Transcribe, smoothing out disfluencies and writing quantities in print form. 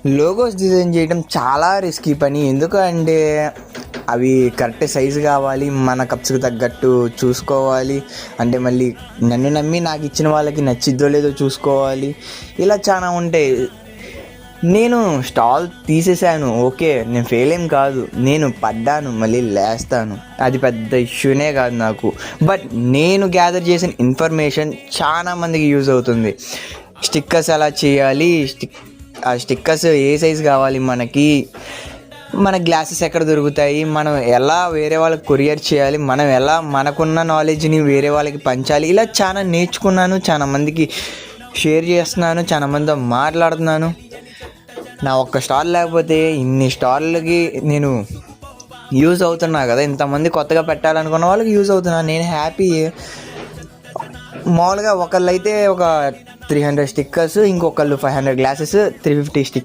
Logos design చేయడం చాలా risky పని. ఎందుకంటే అవి కరెక్ట్ సైజు కావాలి, మన కప్స్కి తగ్గట్టు చూసుకోవాలి. అంటే మళ్ళీ నన్ను నమ్మి నాకు ఇచ్చిన వాళ్ళకి నచ్చిద్దో లేదో చూసుకోవాలి. ఇలా చాలా ఉంటాయి. నేను స్టాల్ తీసేసాను, ఓకే, నేను ఫెయిల్ ఏం కాదు, నేను పడ్డాను, మళ్ళీ లేస్తాను, అది పెద్ద ఇష్యూనే కాదు నాకు. బట్ నేను గ్యాదర్ చేసిన ఇన్ఫర్మేషన్ చాలా మందికి యూజ్ అవుతుంది. స్టిక్కర్స్ ఎలా చేయాలి, ఆ స్టిక్కర్స్ ఏ సైజు కావాలి మనకి, మన గ్లాసెస్ ఎక్కడ దొరుకుతాయి, మనం ఎలా వేరే వాళ్ళకి కొరియర్ చేయాలి, మనం ఎలా మనకున్న నాలెడ్జ్ని వేరే వాళ్ళకి పంచాలి, ఇలా చాలా నేర్చుకున్నాను. చాలా మందికి షేర్ చేస్తున్నాను, చాలా మందితో మాట్లాడుతున్నాను. నా ఒక్క స్టాల్ లేకపోతే ఇన్ని స్టాళ్ళకి నేను యూజ్ అవుతున్నా కదా. ఇంతమంది కొత్తగా పెట్టాలనుకున్న వాళ్ళకి యూజ్ అవుతున్నా, నేను హ్యాపీ. మామూలుగా ఒకళ్ళు అయితే ఒక 300 స్టిక్కర్స్, ఇంకొకళ్ళు 500 గ్లాసెస్, 350 స్టిక్